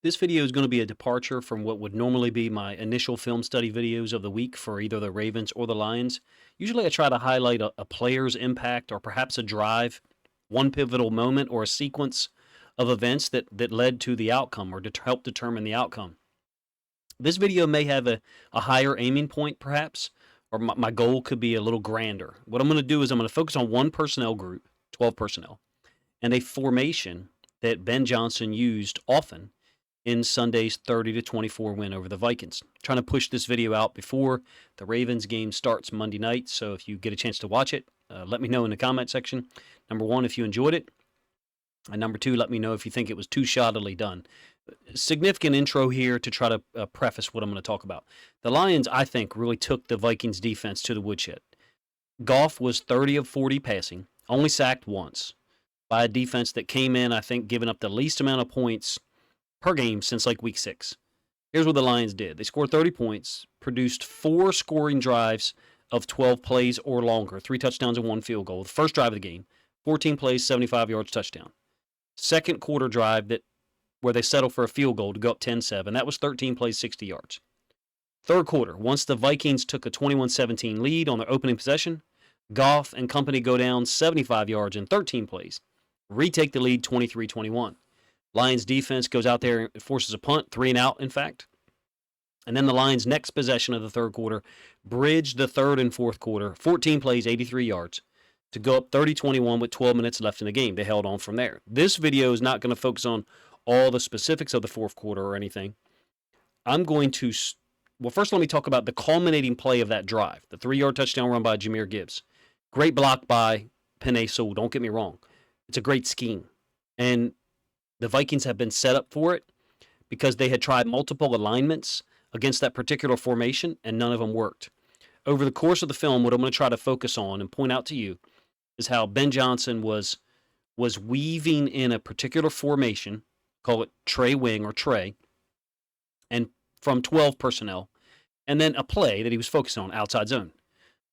This video is going to be a departure from what would normally be my initial film study videos of the week for either the Ravens or the Lions. Usually I try to highlight a player's impact or perhaps a drive, one pivotal moment or a sequence of events that led to the outcome or to help determine the outcome. This video may have a higher aiming point perhaps, or my goal could be a little grander. What I'm going to do is I'm going to focus on one personnel group, 12 personnel, and a formation that Ben Johnson used often in Sunday's 30-24 win over the Vikings. Trying to push this video out before the Ravens game starts Monday night, so if you get a chance to watch it, let me know in the comment section. Number one, if you enjoyed it, and number two, let me know if you think it was too shoddily done. Significant intro here to try to preface what I'm going to talk about. The Lions, I think, really took the Vikings defense to the woodshed. Goff was 30 of 40 passing, only sacked once by a defense that came in, I think, giving up the least amount of points per game since like week 6. Here's what the Lions did. They scored 30 points, produced 4 scoring drives of 12 plays or longer, 3 touchdowns and 1 field goal. The first drive of the game, 14 plays, 75 yards, touchdown. Second quarter drive where they settled for a field goal to go up 10-7. That was 13 plays, 60 yards. Third quarter, once the Vikings took a 21-17 lead on their opening possession, Goff and company go down 75 yards in 13 plays, retake the lead 23-21. Lions defense goes out there and forces a punt, 3 and out, in fact. And then the Lions' next possession of the third quarter bridged the third and fourth quarter, 14 plays, 83 yards, to go up 30-21 with 12 minutes left in the game. They held on from there. This video is not going to focus on all the specifics of the fourth quarter or anything. I'm going to, well, first let me talk about the culminating play of that drive, the 3-yard touchdown run by Jahmyr Gibbs. Great block by Penei Sewell, don't get me wrong. It's a great scheme. And the Vikings have been set up for it because they had tried multiple alignments against that particular formation, and none of them worked. Over the course of the film, what I'm going to try to focus on and point out to you is how Ben Johnson was weaving in a particular formation, call it Trey Wing or Trey, and from 12 personnel, and then a play that he was focusing on, outside zone.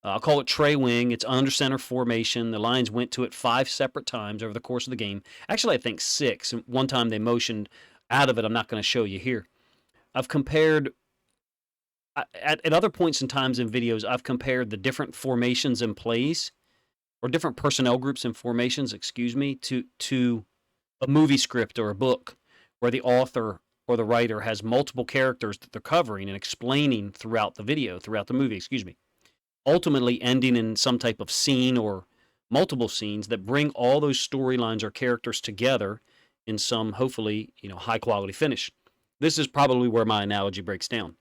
I'll call it Trey Wing. It's under center formation. The Lions went to it 5 separate times over the course of the game. Actually, I think 6. One time they motioned out of it. I'm not going to show you here. I've compared, at other points in times in videos, I've compared the different formations and plays, or different personnel groups and formations, to a movie script or a book where the author or the writer has multiple characters that they're covering and explaining throughout the movie, ultimately ending in some type of scene or multiple scenes that bring all those storylines or characters together in some, hopefully, high-quality finish. This is probably where my analogy breaks down.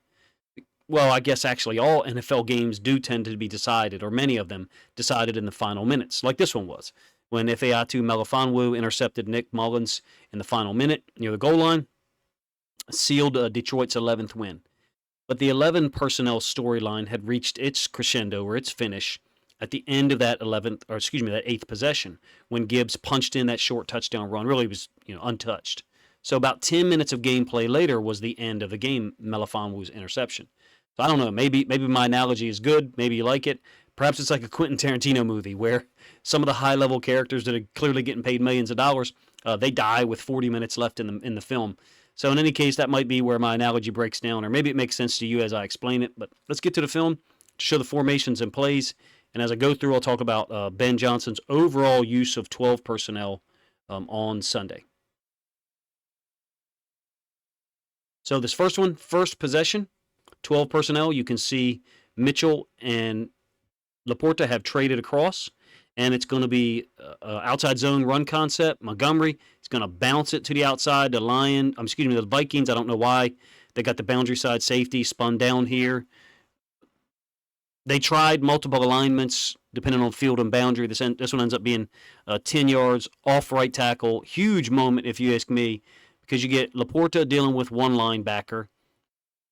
Well, I guess actually all NFL games do tend to be decided, or many of them decided in the final minutes, like this one was, when Ifeatu Melifonwu intercepted Nick Mullins in the final minute near the goal line, sealed Detroit's 11th win. But the 11 personnel storyline had reached its crescendo or its finish at the end of that 8th possession when Gibbs punched in that short touchdown run. Really was, untouched. So about 10 minutes of gameplay later was the end of the game, Melifonwu's interception. So I don't know, maybe my analogy is good, maybe you like it. Perhaps it's like a Quentin Tarantino movie where some of the high-level characters that are clearly getting paid millions of dollars, they die with 40 minutes left in the film. So in any case, that might be where my analogy breaks down, or maybe it makes sense to you as I explain it. But let's get to the film to show the formations and plays. And as I go through, I'll talk about Ben Johnson's overall use of 12 personnel on Sunday. So this first one, first possession, 12 personnel. You can see Mitchell and Laporta have traded across. And it's going to be outside zone run concept. Montgomery is going to bounce it to the outside. The Vikings, I don't know why. They got the boundary side safety spun down here. They tried multiple alignments depending on field and boundary. This one ends up being 10 yards off right tackle. Huge moment, if you ask me, because you get Laporta dealing with one linebacker.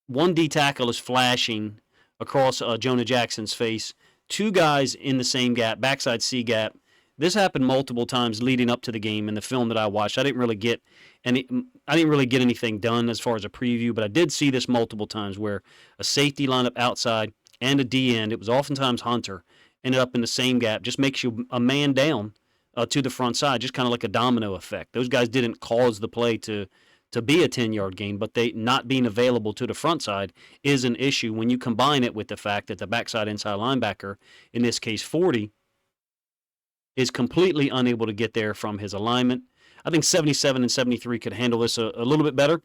One D tackle is flashing across Jonah Jackson's face. 2 guys in the same gap, backside C gap. This happened multiple times leading up to the game in the film that I watched. I didn't really get anything done as far as a preview, but I did see this multiple times where a safety lineup outside and a D end, it was oftentimes Hunter, ended up in the same gap. Just makes you a man down to the front side, just kind of like a domino effect. Those guys didn't cause the play to to be a 10-yard gain, but they not being available to the front side is an issue when you combine it with the fact that the backside inside linebacker, in this case 40, is completely unable to get there from his alignment. I think 77 and 73 could handle this a little bit better.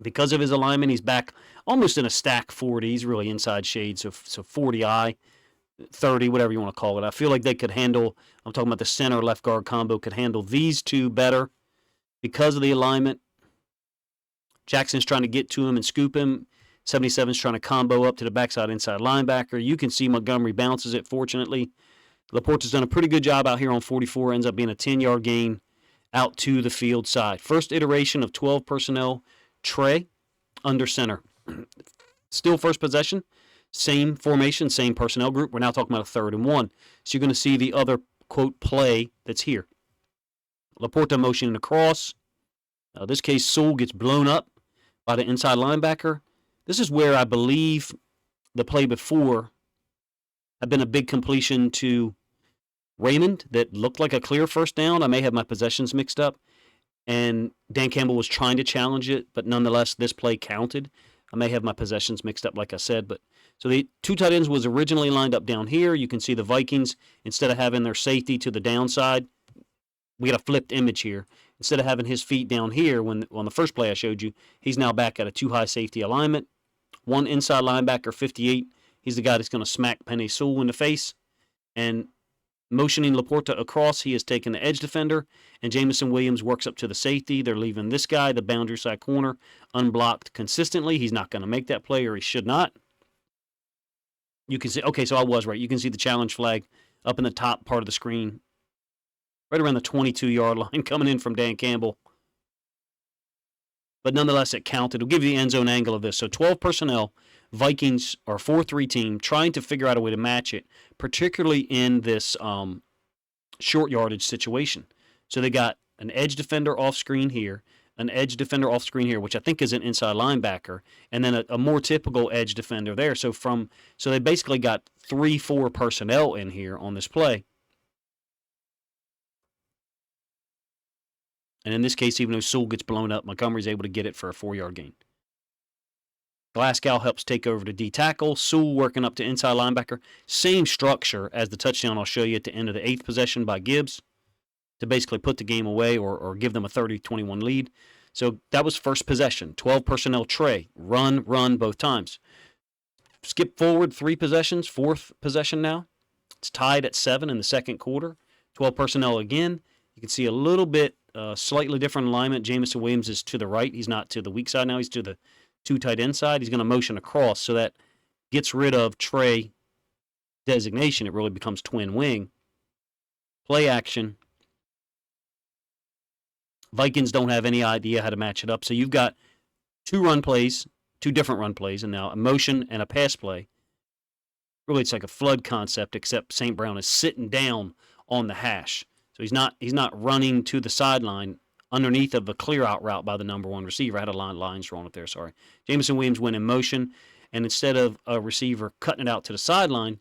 Because of his alignment, he's back almost in a stack 40. He's really inside shade, so 40I, 30, whatever you want to call it. I feel like they could handle, I'm talking about the center left guard combo, could handle these two better because of the alignment. Jackson's trying to get to him and scoop him. 77's trying to combo up to the backside inside linebacker. You can see Montgomery bounces it, fortunately. Laporta's done a pretty good job out here on 44, ends up being a 10-yard gain out to the field side. First iteration of 12 personnel, Trey under center. Still first possession, same formation, same personnel group. We're now talking about a 3rd and 1. So you're going to see the other, quote, play that's here. Laporta motioning across. This case, Sewell gets blown up by the inside linebacker. This is where I believe the play before had been a big completion to Raymond that looked like a clear first down. I may have my possessions mixed up. And Dan Campbell was trying to challenge it, but nonetheless, this play counted. I may have my possessions mixed up, like I said. But so the two tight ends was originally lined up down here. You can see the Vikings, instead of having their safety to the downside, we got a flipped image here. Instead of having his feet down here when on the first play I showed you, he's now back at a too high safety alignment. One inside linebacker, 58. He's the guy that's going to smack Penei Sewell in the face. And motioning Laporta across, he has taken the edge defender, and Jameson Williams works up to the safety. They're leaving this guy, the boundary side corner, unblocked consistently. He's not going to make that play, or he should not. You can see, okay, so I was right. You can see the challenge flag up in the top part of the screen, right around the 22-yard line, coming in from Dan Campbell. But nonetheless, it counted. It'll give you the end zone angle of this. So 12 personnel, Vikings are 4-3 team, trying to figure out a way to match it, particularly in this short yardage situation. So they got an edge defender off screen here, an edge defender off screen here, which I think is an inside linebacker, and then a more typical edge defender there. So they basically got 3-4 personnel in here on this play. And in this case, even though Sewell gets blown up, Montgomery's able to get it for a 4-yard gain. Glasgow helps take over to D tackle. Sewell working up to inside linebacker. Same structure as the touchdown I'll show you at the end of the 8th possession by Gibbs to basically put the game away or give them a 30-21 lead. So that was first possession. 12 personnel Trey. Run both times. Skip forward 3 possessions. 4th possession now. It's tied at 7 in the second quarter. 12 personnel again. You can see a little bit slightly different alignment. Jameson Williams is to the right. He's not to the weak side now. He's to the 2 tight end side. He's going to motion across, so that gets rid of Trey designation. It really becomes twin wing. Play action. Vikings don't have any idea how to match it up. So you've got 2 run plays, 2 different run plays, and now a motion and a pass play. Really, it's like a flood concept, except St. Brown is sitting down on the hash. So he's not running to the sideline underneath of a clear-out route by the number 1 receiver. I had a lines drawn up there, sorry. Jameson Williams went in motion, and instead of a receiver cutting it out to the sideline,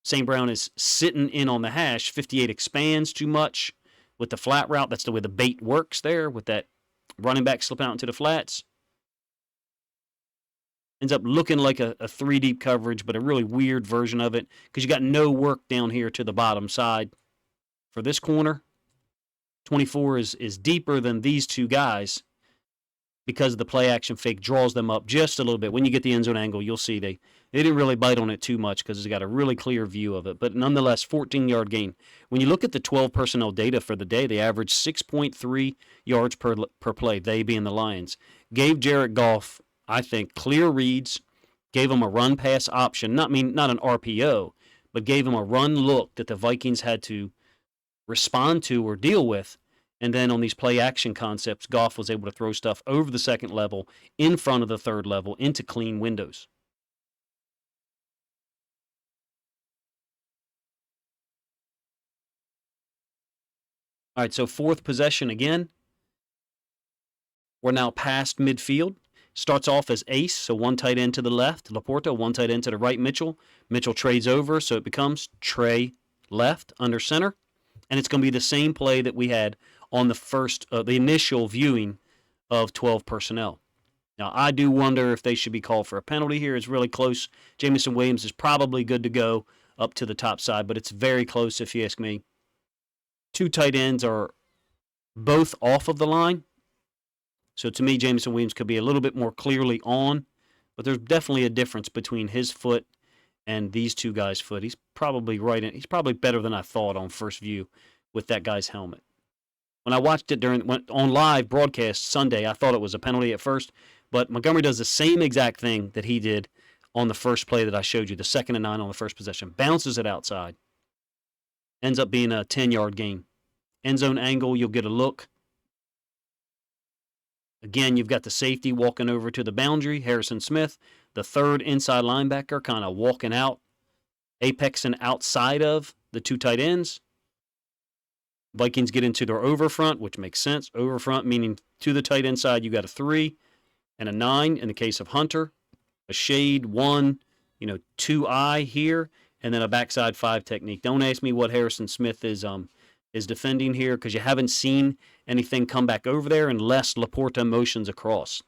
St. Brown is sitting in on the hash. 58 expands too much with the flat route. That's the way the bait works there, with that running back slipping out into the flats. Ends up looking like a 3-deep coverage, but a really weird version of it, because you got no work down here to the bottom side for this corner. 24 is deeper than these 2 guys because the play action fake draws them up just a little bit. When you get the end zone angle, you'll see they didn't really bite on it too much because it's got a really clear view of it. But nonetheless, 14-yard gain. When you look at the 12 personnel data for the day, they averaged 6.3 yards per play, they being the Lions. Gave Jared Goff, I think, clear reads, gave him a run-pass option, not an RPO, but gave him a run look that the Vikings had to respond to or deal with. And then on these play action concepts, Goff was able to throw stuff over the second level, in front of the third level, into clean windows. All right, so 4th possession again. We're now past midfield. Starts off as ace, so 1 tight end to the left, Laporta, 1 tight end to the right, Mitchell. Mitchell trades over, so it becomes Trey left under center. And it's going to be the same play that we had on the first, the initial viewing of 12 personnel. Now, I do wonder if they should be called for a penalty here. It's really close. Jameson Williams is probably good to go up to the top side, but it's very close if you ask me. Two tight ends are both off of the line. So to me, Jameson Williams could be a little bit more clearly on, but there's definitely a difference between his foot and these two guys' foot. He's probably he's probably better than I thought on first view with that guy's helmet. When I watched it on live broadcast Sunday, I thought it was a penalty at first, but Montgomery does the same exact thing that he did on the first play that I showed you, the 2nd and 9 on the first possession. Bounces it outside. Ends up being a 10-yard gain. End zone angle, you'll get a look. Again, you've got the safety walking over to the boundary, Harrison Smith, the third inside linebacker kind of walking out, apexing outside of the two tight ends. Vikings get into their overfront, which makes sense. Overfront meaning to the tight end side, you got a 3 and a 9 in the case of Hunter, a shade 1, 2-eye here, and then a backside 5 technique. Don't ask me what Harrison Smith is defending here because you haven't seen anything come back over there unless Laporta motions across.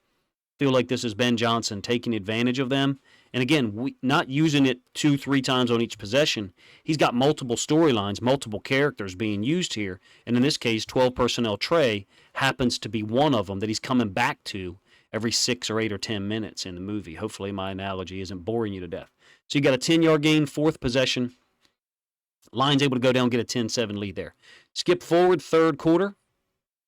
Feel like this is Ben Johnson taking advantage of them. And again, not using it 2-3 times on each possession. He's got multiple storylines, multiple characters being used here. And in this case, 12 personnel Trey happens to be one of them that he's coming back to every 6 or 8 or 10 minutes in the movie. Hopefully my analogy isn't boring you to death. So you got a 10-yard gain, 4th possession. Lions able to go down and get a 10-7 lead there. Skip forward, 3rd quarter.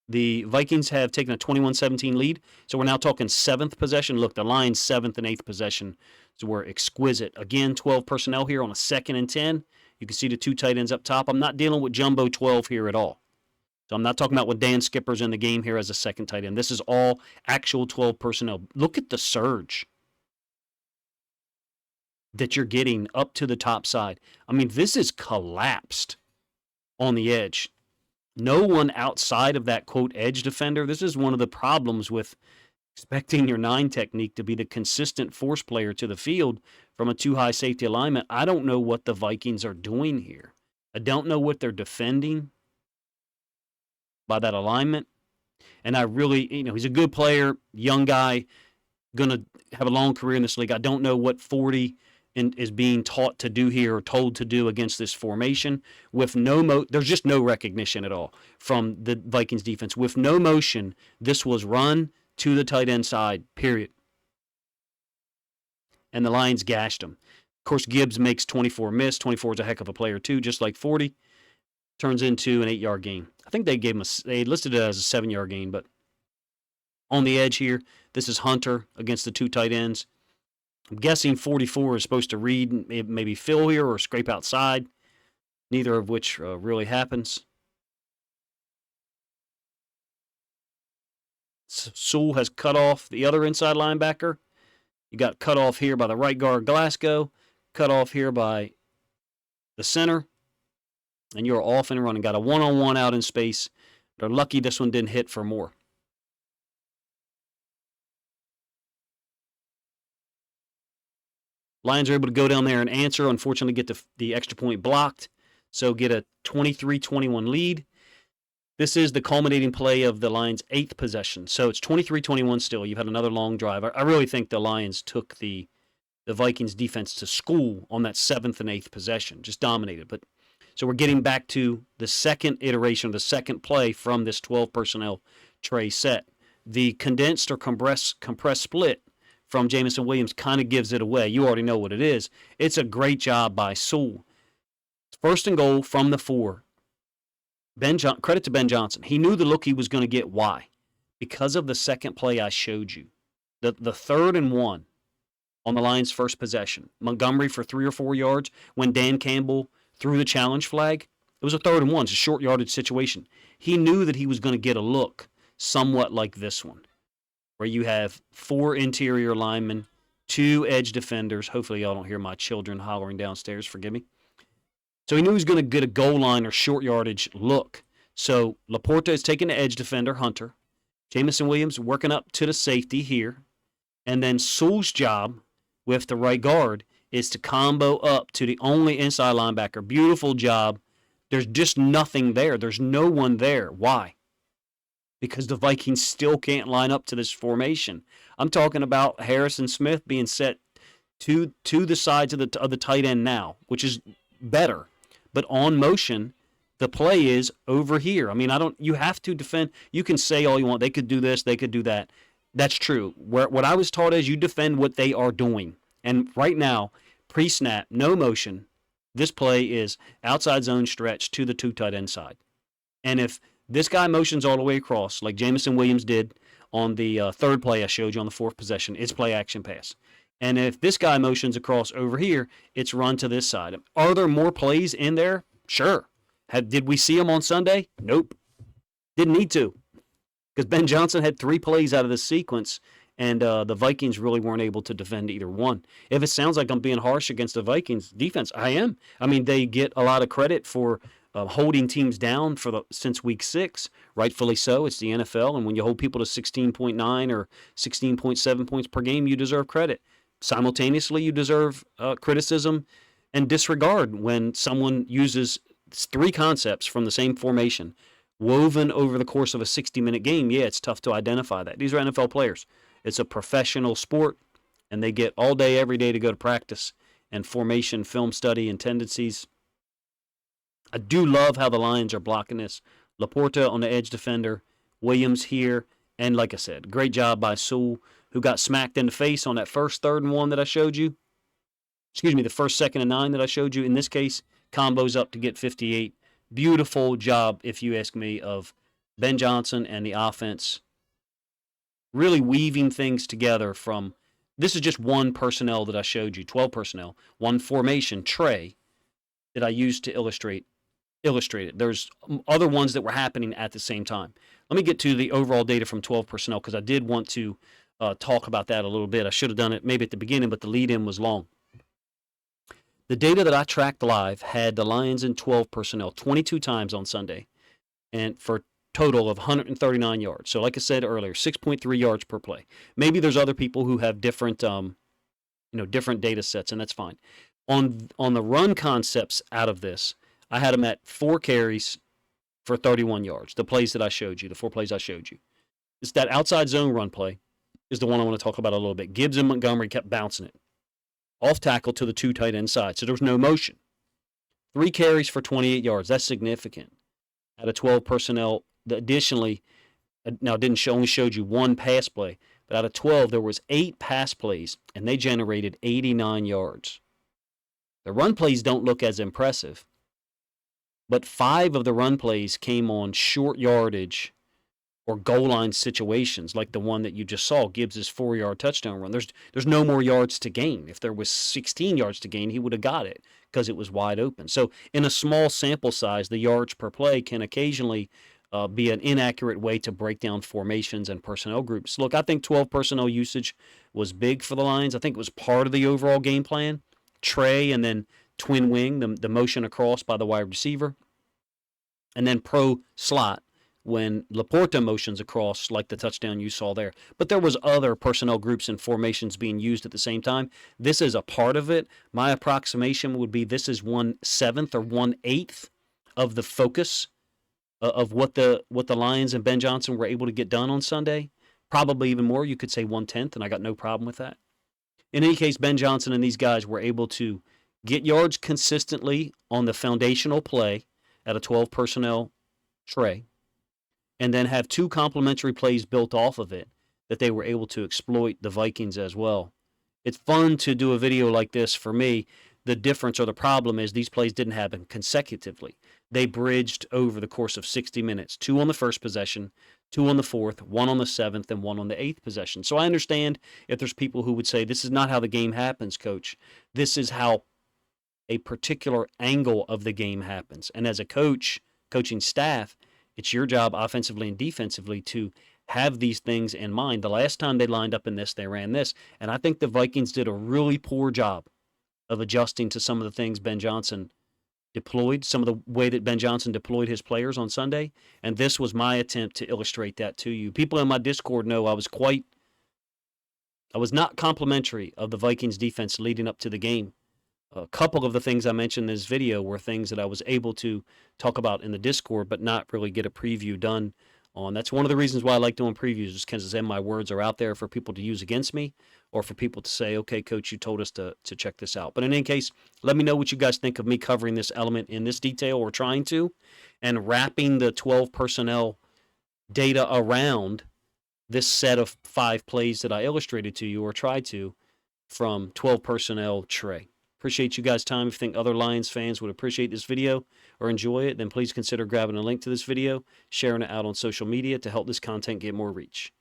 The Vikings have taken a 21-17 lead, so we're now talking 7th possession. Look, the Lions' 7th and 8th possession were exquisite. Again, 12 personnel here on a 2nd and 10. You can see the two tight ends up top. I'm not dealing with jumbo 12 here at all. So I'm not talking about with Dan Skipper's in the game here as a second tight end. This is all actual 12 personnel. Look at the surge that you're getting up to the top side. I mean, this is collapsed on the edge. No one outside of that, quote, edge defender. This is one of the problems with expecting your 9 technique to be the consistent force player to the field from a too high safety alignment. I don't know what the Vikings are doing here. I don't know what they're defending by that alignment. And I really, he's a good player, young guy, going to have a long career in this league. I don't know what 40 is being taught to do here or told to do against this formation with there's just no recognition at all from the Vikings defense. With no motion, this was run to the tight end side, period. And the Lions gashed him. Of course, Gibbs makes 24 miss. 24 is a heck of a player too, just like 40. Turns into an 8-yard gain. I think they listed it as a 7-yard gain, but on the edge here, this is Hunter against the two tight ends. I'm guessing 44 is supposed to read maybe fill here or scrape outside, neither of which really happens. Sewell has cut off the other inside linebacker. You got cut off here by the right guard Glasgow, cut off here by the center, and you're off and running. Got a one-on-one out in space. They're lucky this one didn't hit for more. Lions are able to go down there and answer. Unfortunately, get the extra point blocked. So get a 23-21 lead. This is the culminating play of the Lions' 8th possession. So it's 23-21 still. You've had another long drive. I really think the Lions took the Vikings defense to school on that 7th and 8th possession. Just dominated. But so we're getting back to the second iteration of the second play from this 12 personnel Trey set. The condensed or compressed split from Jameson Williams kind of gives it away. You already know what it is. It's a great job by Sewell. 1st and goal from the 4. Credit to Ben Johnson. He knew the look he was going to get. Why? Because of the second play I showed you. The 3rd and 1 on the Lions' first possession. Montgomery for 3 or 4 yards. When Dan Campbell threw the challenge flag, it was a 3rd and 1. It's a short yardage situation. He knew that he was going to get a look somewhat like this one, where you have 4 interior linemen, 2 edge defenders. Hopefully y'all don't hear my children hollering downstairs. Forgive me. So he knew he was going to get a goal line or short yardage look. So Laporta is taking the edge defender, Hunter. Jameson Williams working up to the safety here. And then Sewell's job with the right guard is to combo up to the only inside linebacker. Beautiful job. There's just nothing there. There's no one there. Why? because the Vikings still can't line up to this formation. I'm talking about Harrison Smith being set to the sides of the tight end now, which is better. But on motion, the play is over here. I mean, you have to defend. You can say all you want. They could do this, they could do that. That's true. What I was taught is you defend what they are doing. And right now, pre-snap, no motion, this play is outside zone stretch to the two tight end side. And if this guy motions all the way across, like Jamison Williams did on the third play I showed you on the fourth possession, it's play action pass. And if this guy motions across over here, it's run to this side. Are there more plays in there? Sure. Did we see them on Sunday? Nope. Didn't need to. Because Ben Johnson had 3 plays out of this sequence, and the Vikings really weren't able to defend either one. If it sounds like I'm being harsh against the Vikings defense, I am. I mean, they get a lot of credit for holding teams down since week 6, rightfully so. It's the NFL, and when you hold people to 16.9 or 16.7 points per game, you deserve credit. Simultaneously, you deserve criticism and disregard when someone uses 3 concepts from the same formation woven over the course of a 60-minute game. Yeah, it's tough to identify that. These are NFL players. It's a professional sport, and they get all day, every day to go to practice and formation, film study, and tendencies. I do love how the Lions are blocking this. Laporta on the edge defender, Williams here, and like I said, great job by Sewell, who got smacked in the face on that first 3rd and 1 that I showed you. Excuse me, the first 2nd and 9 that I showed you. In this case, combos up to get 58. Beautiful job, if you ask me, of Ben Johnson and the offense really weaving things together from, this is just one personnel that I showed you, 12 personnel, one formation, tray, that I used to illustrate it. There's other ones that were happening at the same time. Let me get to the overall data from 12 personnel because I did want to talk about that a little bit. I should have done it maybe at the beginning, but the lead-in was long. The data that I tracked live had the Lions in 12 personnel 22 times on Sunday, and for a total of 139 yards. So like I said earlier, 6.3 yards per play. Maybe there's other people who have different different data sets, and that's fine. On the run concepts out of this, I had them at 4 carries for 31 yards. The plays that I showed you, the 4 plays I showed you. It's that outside zone run play is the one I want to talk about a little bit. Gibbs and Montgomery kept bouncing it. Off tackle to the 2 tight end side, so there was no motion. 3 carries for 28 yards. That's significant. Out of 12 personnel, additionally, now only showed you 1 pass play, but out of 12, there was 8 pass plays, and they generated 89 yards. The run plays don't look as impressive, but 5 of the run plays came on short yardage or goal line situations, like the one that you just saw, Gibbs' 4-yard touchdown run. There's no more yards to gain. If there was 16 yards to gain, he would have got it because it was wide open. So in a small sample size, the yards per play can occasionally be an inaccurate way to break down formations and personnel groups. Look, I think 12 personnel usage was big for the Lions. I think it was part of the overall game plan. Tray and then twin wing, the motion across by the wide receiver, and then pro slot when Laporta motions across, like the touchdown you saw there. But there was other personnel groups and formations being used at the same time. This is a part of it. My approximation would be this is 1/7 or 1/8 of the focus of what the Lions and Ben Johnson were able to get done on Sunday. Probably even more. You could say 1/10, and I got no problem with that. In any case, Ben Johnson and these guys were able to get yards consistently on the foundational play at a 12 personnel tray, and then have 2 complementary plays built off of it that they were able to exploit the Vikings as well. It's fun to do a video like this for me. The difference or the problem is these plays didn't happen consecutively. They bridged over the course of 60 minutes. 2 on the first possession, 2 on the fourth, 1 on the 7th, and 1 on the 8th possession. So I understand if there's people who would say, this is not how the game happens, coach. This is how a particular angle of the game happens. And as a coaching staff, it's your job offensively and defensively to have these things in mind. The last time they lined up in this, they ran this. And I think the Vikings did a really poor job of adjusting to some of the things Ben Johnson deployed, some of the way that Ben Johnson deployed his players on Sunday. And this was my attempt to illustrate that to you. People in my Discord know I was not complimentary of the Vikings defense leading up to the game. A couple of the things I mentioned in this video were things that I was able to talk about in the Discord, but not really get a preview done on. That's one of the reasons why I like doing previews, is because then my words are out there for people to use against me, or for people to say, okay, coach, you told us to check this out. But in any case, let me know what you guys think of me covering this element in this detail, or trying to, and wrapping the 12 personnel data around this set of 5 plays that I illustrated to you, or tried to, from 12 personnel Trey. Appreciate you guys' time. If you think other Lions fans would appreciate this video or enjoy it, then please consider grabbing a link to this video, sharing it out on social media to help this content get more reach.